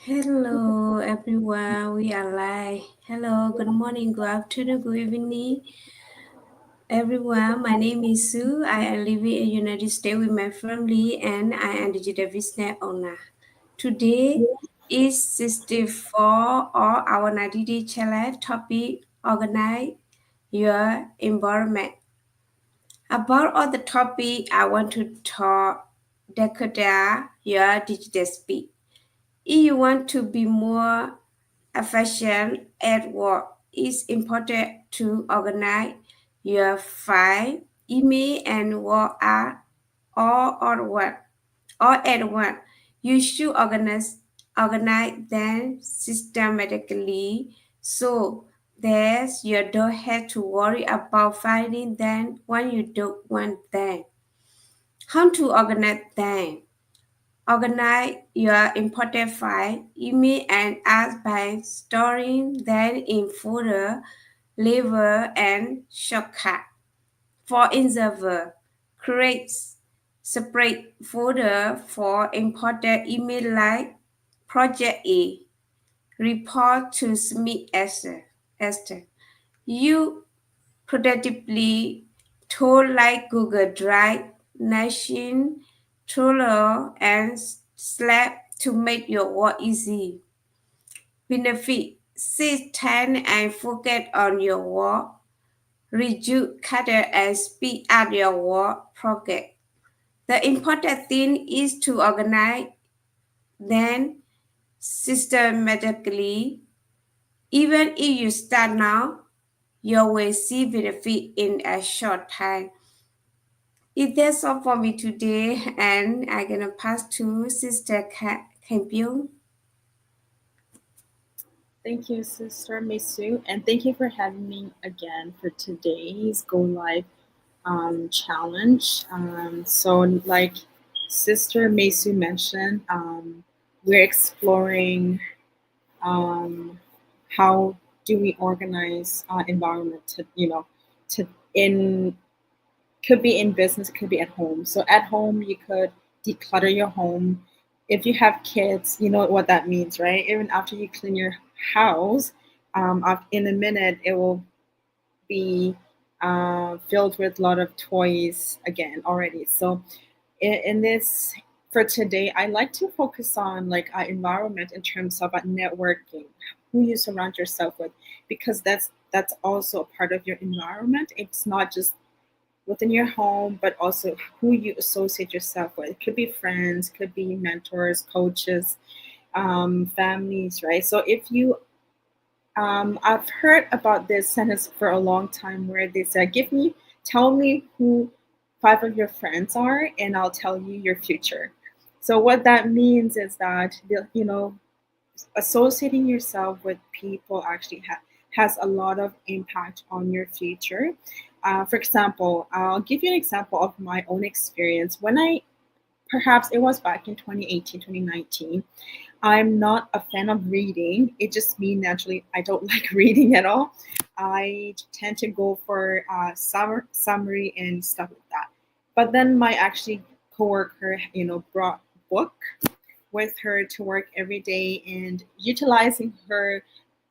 Hello everyone, we are live. Hello, good morning, good afternoon, good evening, everyone. My name is Sue. I am living in United States with my family and I am digital business owner. Today is 64 or our 90-day challenge topic organize your environment. About all the topic I want to talk decode your digital speed. If you want to be more efficient at work, it's important to organize your file, email, and work are all at once. All at once. You should organize them systematically so that you don't have to worry about finding them when you don't want them. How to organize them? Organize your important file, email, and apps by storing them in folder, label, and shortcut. For example, create separate folder for important email like Project A, report to Smith Esther. You productively tools like Google Drive, Nation, Trello, and Slack to make your work easy. Benefit: sit time and focus on your work. Reduce clutter and speed up your work progress. The important thing is to organize them systematically. Even if you start now, you will see benefit in a short time. That's all for me today, and I'm gonna pass to Sister Campion. Thank you, Sister Misu, and thank you for having me again for today's Go Live challenge. Like Sister Misu mentioned, we're exploring um, how do we organize our environment to in could be in business, it could be at home. So at home, you could declutter your home. If you have kids, you know what that means, right? Even after you clean your house, in a minute it will be filled with a lot of toys again already. So in this for today, I like to focus on like our environment in terms of networking, who you surround yourself with, because that's also a part of your environment. It's not just within your home, but also who you associate yourself with. It could be friends, could be mentors, coaches, families, right? So if you, I've heard about this sentence for a long time where they said, tell me who five of your friends are, and I'll tell you your future. So what that means is that, associating yourself with people actually has a lot of impact on your future. For example, I'll give you an example of my own experience. When I, perhaps it was back in 2018, 2019, I'm not a fan of reading. It just me naturally, I don't like reading at all. I tend to go for summary and stuff like that. But then my actually coworker, brought book with her to work every day and utilizing her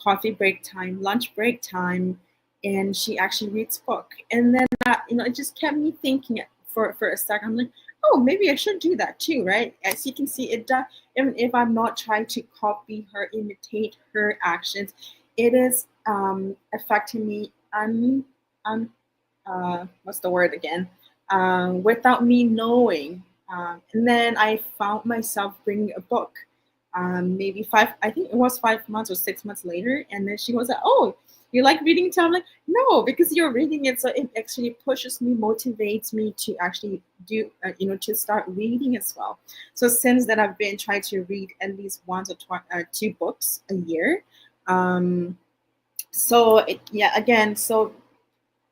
coffee break time, lunch break time, and she actually reads book. And then it just kept me thinking for a second. I'm like, oh, maybe I should do that too, right? As you can see, it does. Even if I'm not trying to copy her, imitate her actions, it is affecting me what's the word again? Without me knowing. And then I found myself bringing a book. Maybe I think it was 5 months or 6 months later. And then she was like, oh, you like reading too? I'm like, no, because you're reading it. So it actually pushes me, motivates me to actually to start reading as well. So since then, I've been trying to read at least two books a year. And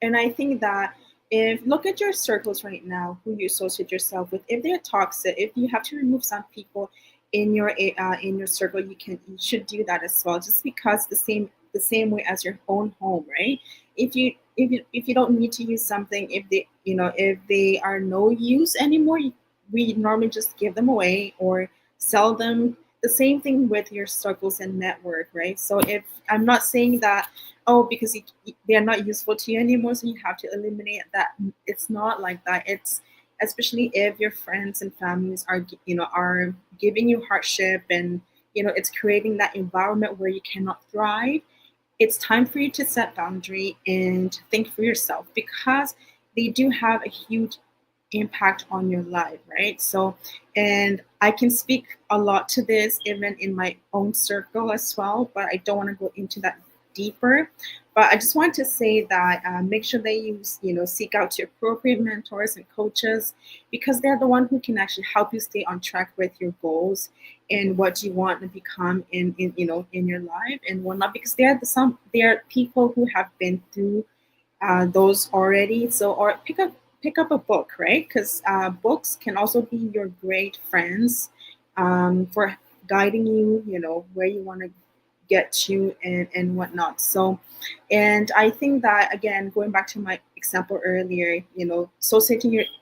I think that if look at your circles right now, who you associate yourself with, if they're toxic, if you have to remove some people in your circle, you should do that as well. Just because the same way as your own home, right? If you don't need to use something, if they are no use anymore, we normally just give them away or sell them. the same thing with your struggles and network, right? So if I'm not saying that, oh, because they're not useful to you anymore, so you have to eliminate that. It's not like that. It's especially if your friends and families are, are giving you hardship, and it's creating that environment where you cannot thrive. It's time for you to set boundary and think for yourself, because they do have a huge impact on your life, right? So, and I can speak a lot to this even in my own circle as well, but I don't want to go into that deeper. But I just want to say that make sure that you seek out your appropriate mentors and coaches, because they're the one who can actually help you stay on track with your goals and what you want to become in your life and whatnot, because they're people who have been through those already. So, or pick up a book, right? Because books can also be your great friends for guiding you, where you want to get you and whatnot. So, and I think that, again, going back to my example earlier,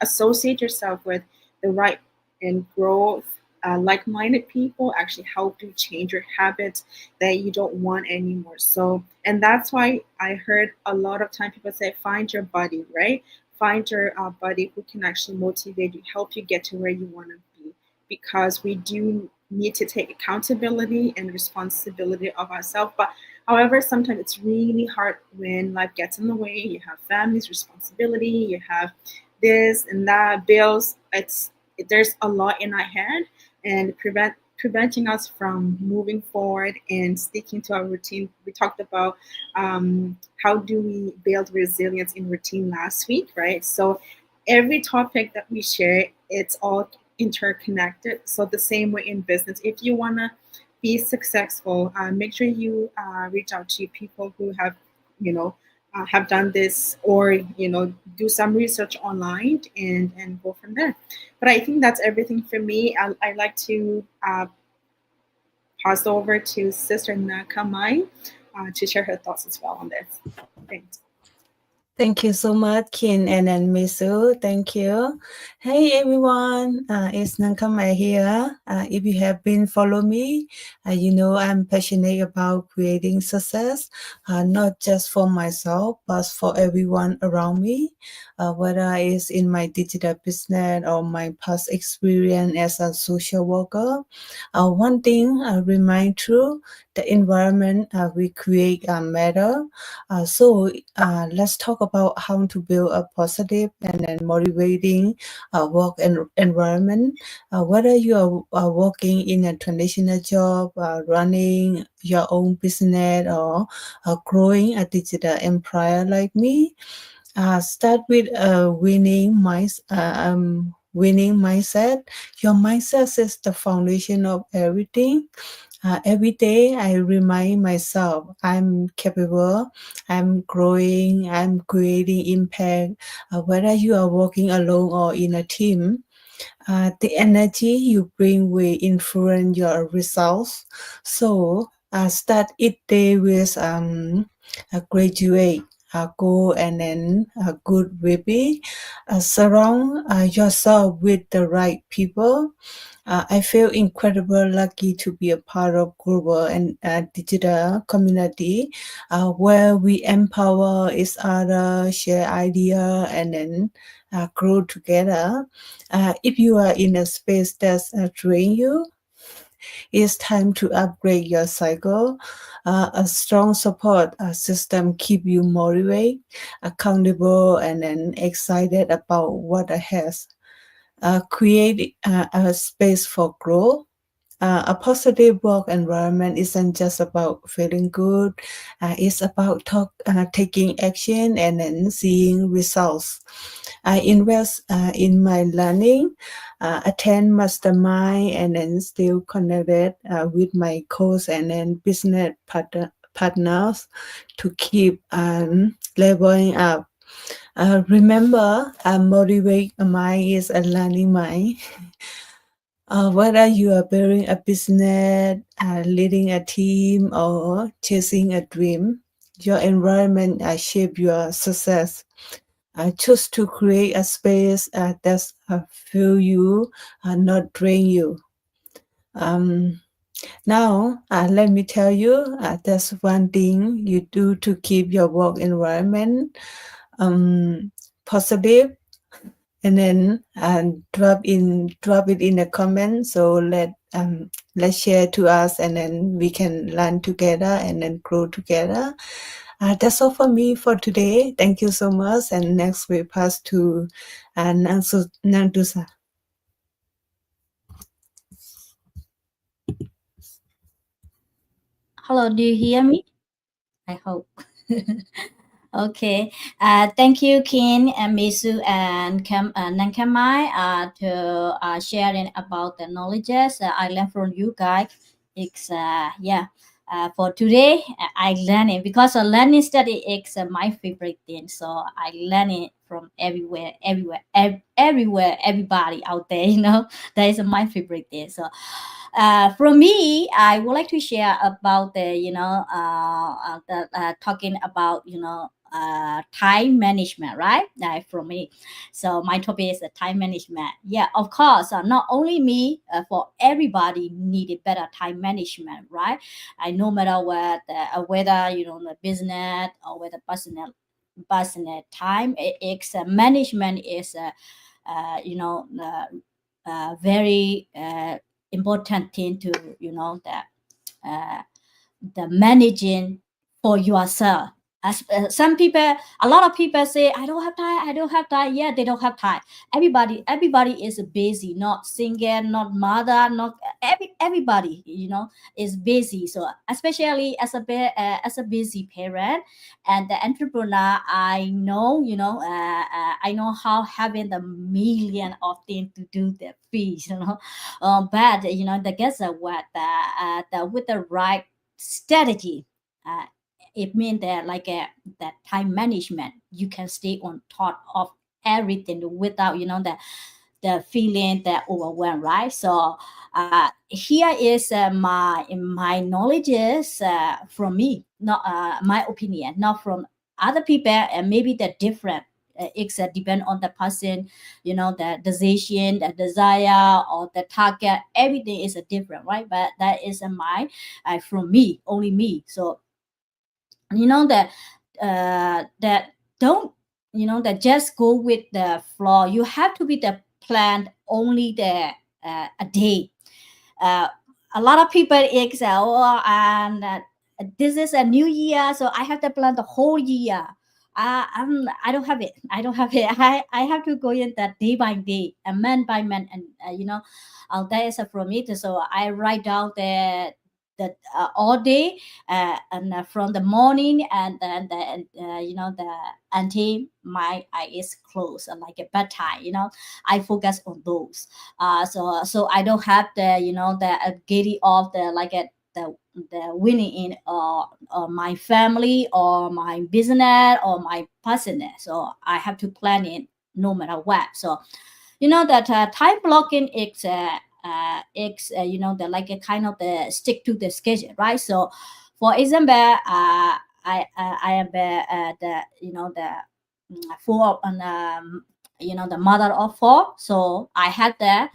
associate yourself with the right and growth. Like-minded people actually help you change your habits that you don't want anymore. So, and that's why I heard a lot of time people say, find your buddy, right? Find your buddy who can actually motivate you, help you get to where you want to be, because we do need to take accountability and responsibility of ourselves. But however, sometimes it's really hard when life gets in the way. You have family's responsibility, you have this and that, bills. There's a lot in our head, and preventing us from moving forward and sticking to our routine. We talked about how do we build resilience in routine last week, right? So every topic that we share, it's all interconnected. So the same way in business, if you want to be successful, make sure you reach out to people who have done this, or do some research online and go from there. But I think that's everything for me. I'd like to pass over to Sister Nakamai to share her thoughts as well on this. Thanks. Thank you so much, Kin and then Misu. Thank you. Hey everyone, it's Nankama here. If you have been follow me, you know I'm passionate about creating success, not just for myself, but for everyone around me. Whether it's in my digital business or my past experience as a social worker, one thing remain true: the environment we create matter. So let's talk about how to build a positive and then motivating work environment. Whether you are working in a traditional job, running your own business, or growing a digital empire like me, start with a winning mindset. Your mindset is the foundation of everything. Every day I remind myself I'm capable, I'm growing, I'm creating impact. Whether you are working alone or in a team, the energy you bring will influence your results. So start each day with a graduate. Go and then a good baby. Surround yourself with the right people. I feel incredible lucky to be a part of global and digital community where we empower each other, share idea, and then grow together. If you are in a space that's drain you, it's time to upgrade your cycle. A strong support system keep you motivated, accountable, and then excited about what ahead. Create a space for growth. A positive work environment isn't just about feeling good. It's about taking action and then seeing results. I invest in my learning, attend mastermind, and then still connected with my coach and then business partners to keep leveling up. Remember, a motivate mind is a learning mind. Whether you are building a business, leading a team, or chasing a dream, your environment shape your success. Choose to create a space that fuel you, not drain you. Um, Now, let me tell you, there's one thing you do to keep your work environment positive, and then drop it in the comment. So let's share to us, and then we can learn together and then grow together. That's all for me for today. Thank you so much. And next we pass to Nandusa. Hello, do you hear me? I hope. Okay. Thank you, Kin and Misu and Nankamai to sharing about the knowledges I learned from you guys. It's yeah. For today, I learn it because learning study is my favorite thing. So I learn it from everywhere, everybody out there. That is my favorite thing. So from me, I would like to share about the talking about time management, right? From me, so my topic is the time management. Yeah, of course, not only me, for everybody needed better time management, right? I no matter what, whether the business or whether personal time, it's management is very important thing to that the managing for yourself. As some people, a lot of people say, I don't have time, I don't have time. Yeah, they don't have time. Everybody is busy, not single, not mother, not everybody, is busy. So especially as a busy parent and the entrepreneur, I know, I know how having the million of things to do the fees, but the guess what the with the right strategy, uh, it means that like that time management, you can stay on top of everything without the feeling that overwhelmed, right? So here is my knowledge is from me, not my opinion, not from other people, and maybe they're different. It's depend on the person, the decision, the desire, or the target. Everything is different, right? But that is my from me, only me. So that that don't that just go with the flow. You have to be the plan only the a day. uh, a lot of people excel, and this is a new year, so I have to plan the whole year. I don't have it. I don't have it. I have to go in that day by day and man by man, and that is from it. So I write down the all day, and from the morning, and then the until my eye is closed, like a bedtime. I focus on those. So I don't have the the giddy of the like the winning in my family or my business or my personal. So I have to plan it no matter what. So that time blocking the like a kind of the stick to the schedule, right? So for example, I am the four and the mother of four. So I had the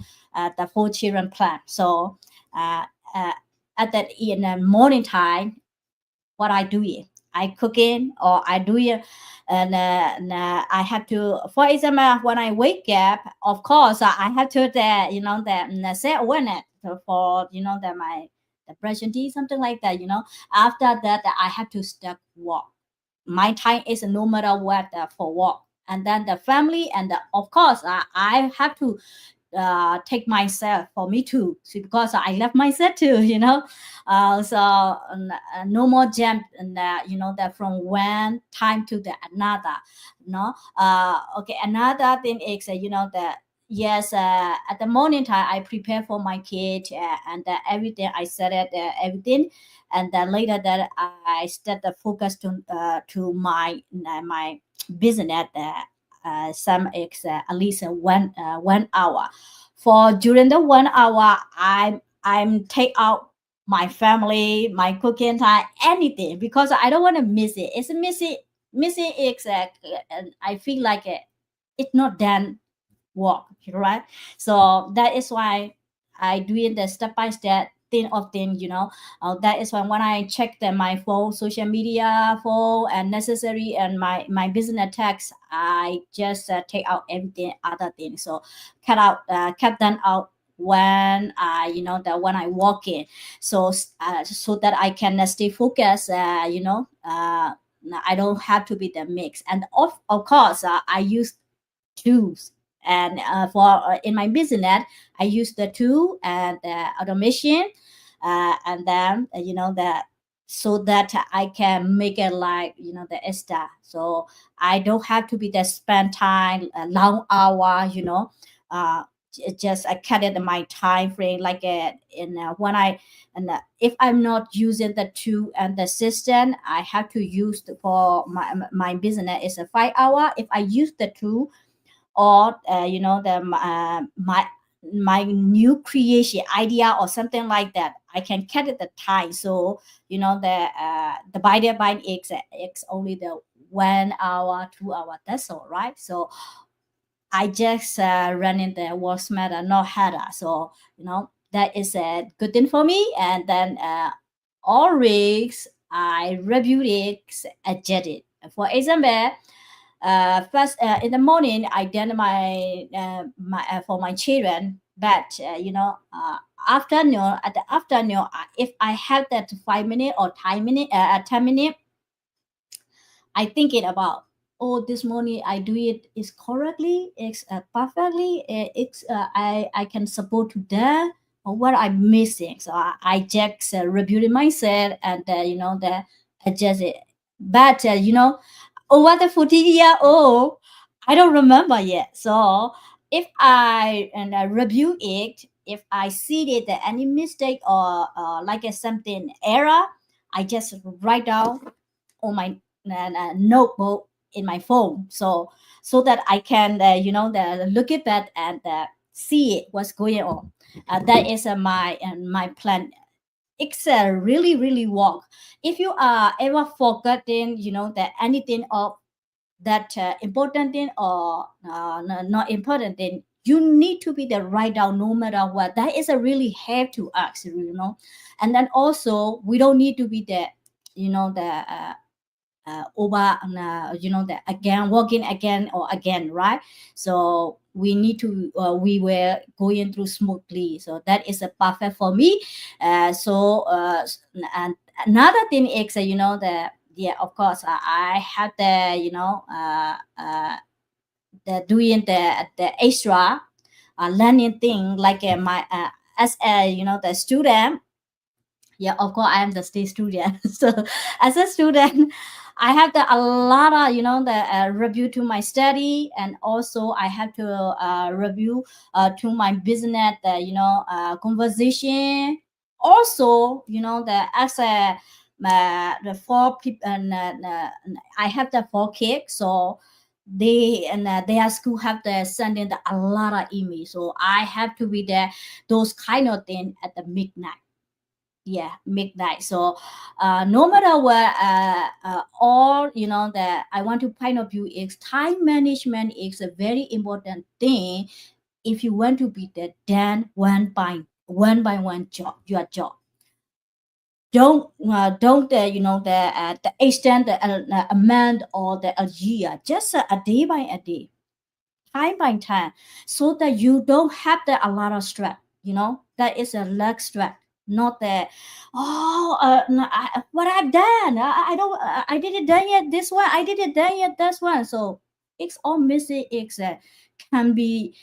four children plan. So uh, uh, at that in the morning time, what I do is I cook in or I do it, and I have to, for example, when I wake up, of course, I have to the set awareness for the brushing teeth, something like that. After that, I have to start walk. My time is no matter what for walk, and then the family, and of course, I have to take myself for me too. So because I love myself too, so no more jump, and that from one time to the another. Okay, another thing is that yes, at the morning time I prepare for my kid, and everything I said it, everything, and then later that I start the focus to my business. Some is at least 1 hour. For during the 1 hour, I'm take out my family, my cooking time, anything, because I don't want to miss it. It's missing exactly, and I feel like it's not done work, right? So that is why I doing the step by step thing, you know. That is when I check my phone, social media phone, and necessary, and my business text, I just take out everything other things. So cut them out when I, you know, that when I walk in, so so that I can stay focused, you know. I don't have to be the mix, and of course I use tools, and for in my business I use the tool and the automation, and then you know that, so that I can make it like, you know, the extra, so I don't have to be the spend time a long hour, you know. Just I cut it in my time frame, like in when I, and if I'm not using the tool and the system, I have to use for my business is a 5 hour. If I use the tool, or you know, the my new creation idea or something like that, I can cut it the time. So you know, the divided by x only the 1 hour 2 hour, that's all right. So I just run in the work smarter, not harder. So you know, that is a good thing for me. And then always I review it, adjust it. For example, first in the morning I done my for my children, but you know, afternoon, at the afternoon, if I have that 5 minute or 10 minute, I thinking about, oh, this morning I do it is correctly, it's perfectly, it's I can support to that, or what I'm missing. So I just reviewed myself, and you know, the adjust it. But you know, over the 40-year old, I don't remember yet. So if I and I review it, if I see that any mistake or like something error, I just write down on my notebook in my phone, so that I can you know, look at that and see it, what's going on. That is my plan. It's really work. If you are ever forgotten, you know, that anything of that important thing or not important thing, you need to be the write down no matter what. That is a really help to us, you know. And then also we don't need to be the, you know, the over you know, the again working again or again, right? So we need to we were going through smoothly, so that is a perfect for me. And another thing is you know, the, yeah, of course I have the, you know, the doing the extra learning thing, like my as a, you know, the student. Yeah, of course I am the state student. So as a student, I have a lot of, you know, the review to my study, and also I have to review to my business, you know, conversation. Also, you know, the as a the four people, and I have the 4 kids, so they and their school have the sending a lot of emails, so I have to be there those kind of thing at the midnight. Yeah, midnight. So no matter what, all, you know, that I want to point of view is time management is a very important thing if you want to be the done one by one job, your job. Don't you know, the extend a month or a year, just a day by a day, time by time, so that you don't have a lot of stress, you know. That is a lack stress, not that, oh, no, what I've done, I don't, I didn't done yet this one, I didn't done yet this one. So it's all missing. It's can be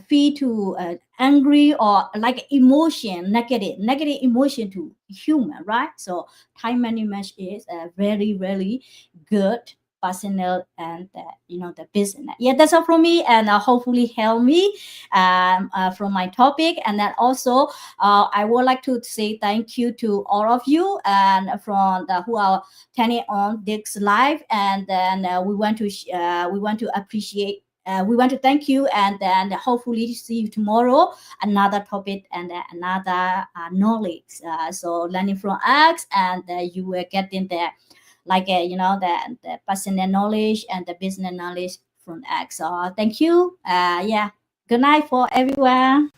feel to angry or like emotion, negative emotion to human, right? So time management is very good personal and you know, the business. Yeah, that's all from me, and hopefully help me from my topic. And then also I would like to say thank you to all of you, and from the who are turning on this live. And then we want to appreciate, we want to thank you, and then hopefully see you tomorrow, another topic and another knowledge, so learning from us, and you will get in there like you know, the personal knowledge and the business knowledge from X. So thank you. Yeah, good night for everyone.